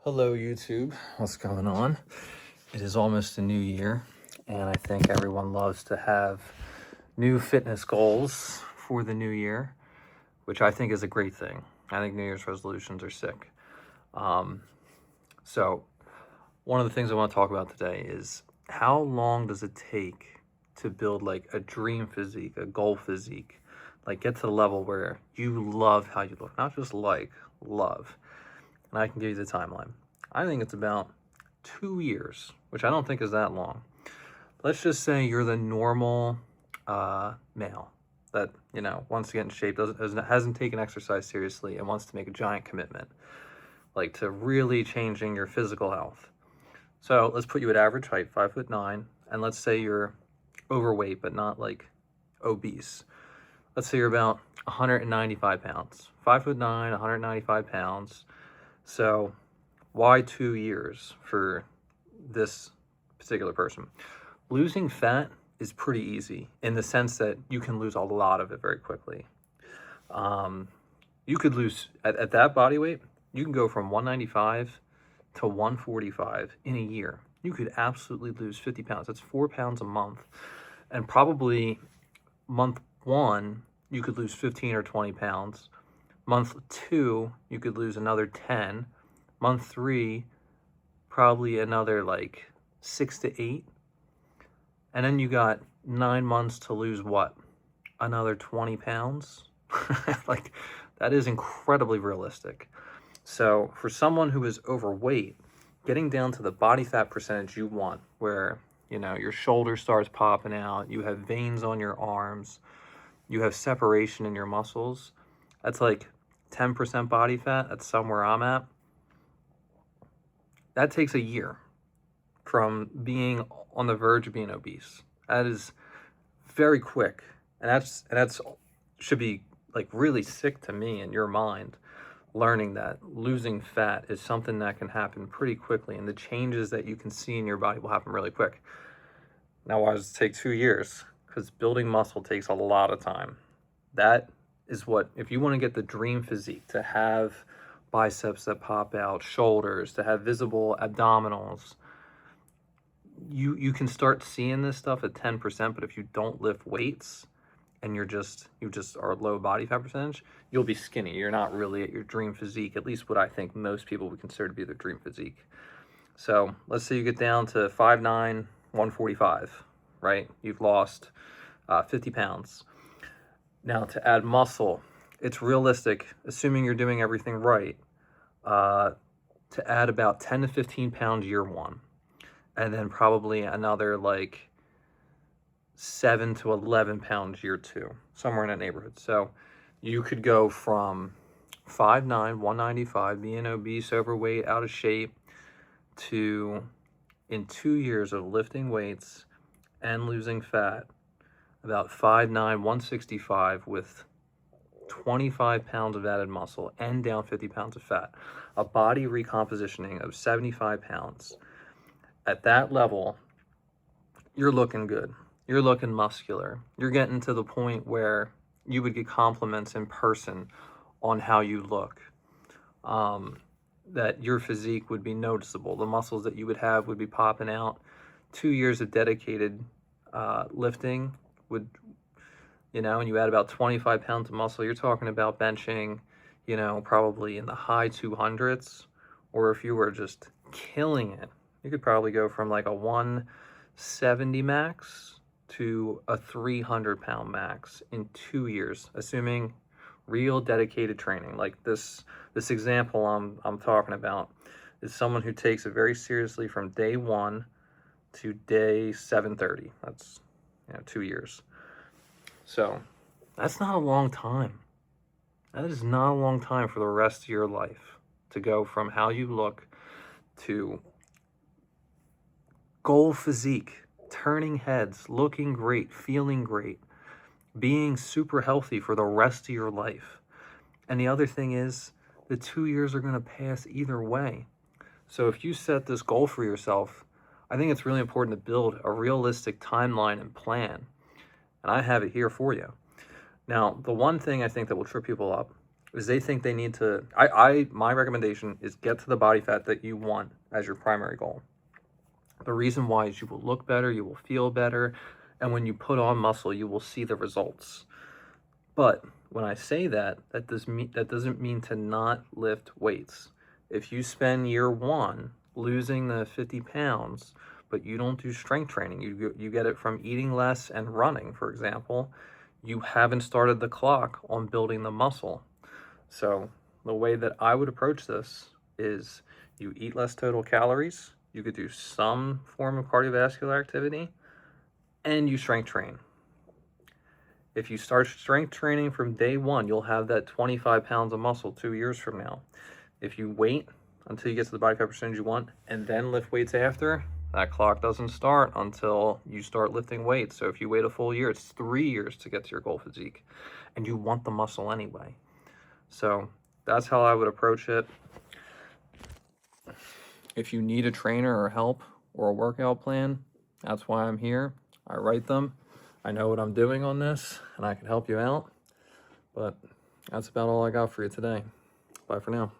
Hello YouTube, what's going on? It is almost a new year, and I think everyone loves to have new fitness goals for the new year, which I think is a great thing. I think New Year's resolutions are sick. So one of the things I want to talk about today is how long does it take to build like a dream physique, a goal physique, like get to the level where you love how you look, not just like, love. And I can give you the timeline. I think it's about 2 years, which I don't think is that long. Let's just say you're the normal male that, wants to get in shape, hasn't taken exercise seriously and wants to make a giant commitment, like to really changing your physical health. So let's put you at average height, 5'9", and let's say you're overweight, but not like obese. Let's say you're about 195 pounds, 5'9", 195 pounds. So why 2 years for this particular person? Losing fat is pretty easy in the sense that you can lose a lot of it very quickly. You could lose, at that body weight, you can go from 195 to 145 in a year. You could absolutely lose 50 pounds. That's 4 pounds a month. And probably month 1, you could lose 15 or 20 pounds. Month 2, you could lose another 10. Month 3, probably another like 6 to 8. And then you got 9 months to lose what? Another 20 pounds? Like, that is incredibly realistic. So for someone who is overweight, getting down to the body fat percentage you want, where, your shoulder starts popping out, you have veins on your arms, you have separation in your muscles, that's like 10% body fat. That's somewhere I'm at. That takes a year from being on the verge of being obese. That is very quick. And that's should be like really sick to me in your mind, learning that losing fat is something that can happen pretty quickly, and the changes that you can see in your body will happen really quick. Now, why does it take 2 years? Because building muscle takes a lot of time. That is what, if you want to get the dream physique, to have biceps that pop out, shoulders, to have visible abdominals, you can start seeing this stuff at 10%, but if you don't lift weights and you just are low body fat percentage, you'll be skinny. You're not really at your dream physique, at least what I think most people would consider to be their dream physique. So let's say you get down to 5'9", 145, right? You've lost 50 pounds. Now, to add muscle, it's realistic, assuming you're doing everything right, to add about 10 to 15 pounds year 1, and then probably another like 7 to 11 pounds year 2, somewhere in that neighborhood. So you could go from 5'9", 195, being obese, overweight, out of shape, to, in 2 years of lifting weights and losing fat, about 5'9", 165 with 25 pounds of added muscle and down 50 pounds of fat. A body recompositioning of 75 pounds. At that level, you're looking good. You're looking muscular. You're getting to the point where you would get compliments in person on how you look. That your physique would be noticeable. The muscles that you would have would be popping out. 2 years of dedicated lifting would, and you add about 25 pounds of muscle, you're talking about benching, probably in the high 200s, or if you were just killing it, you could probably go from like a 170 max to a 300 pound max in 2 years, assuming real dedicated training. Like this example I'm talking about is someone who takes it very seriously from day 1 to day 730. That's 2 years. So that's not a long time. That is not a long time for the rest of your life to go from how you look to goal physique, turning heads, looking great, feeling great, being super healthy for the rest of your life. And the other thing is, the 2 years are going to pass either way. So if you set this goal for yourself, I think it's really important to build a realistic timeline and plan. And I have it here for you. Now, the one thing I think that will trip people up is they think they need to, my recommendation is get to the body fat that you want as your primary goal. The reason why is you will look better, you will feel better, and when you put on muscle, you will see the results. But when I say that, that doesn't mean to not lift weights. If you spend year one losing the 50 pounds, but you don't do strength training, you get it from eating less and running, for example, you haven't started the clock on building the muscle. So the way that I would approach this is you eat less total calories, you could do some form of cardiovascular activity, and you strength train. If you start strength training from day one, you'll have that 25 pounds of muscle 2 years from now. If you wait until you get to the body fat percentage you want and then lift weights after, that clock doesn't start until you start lifting weights. So if you wait a full year, it's 3 years to get to your goal physique, and you want the muscle anyway. So that's how I would approach it. If you need a trainer or help or a workout plan, that's why I'm here. I write them. I know what I'm doing on this, and I can help you out. But that's about all I got for you today. Bye for now.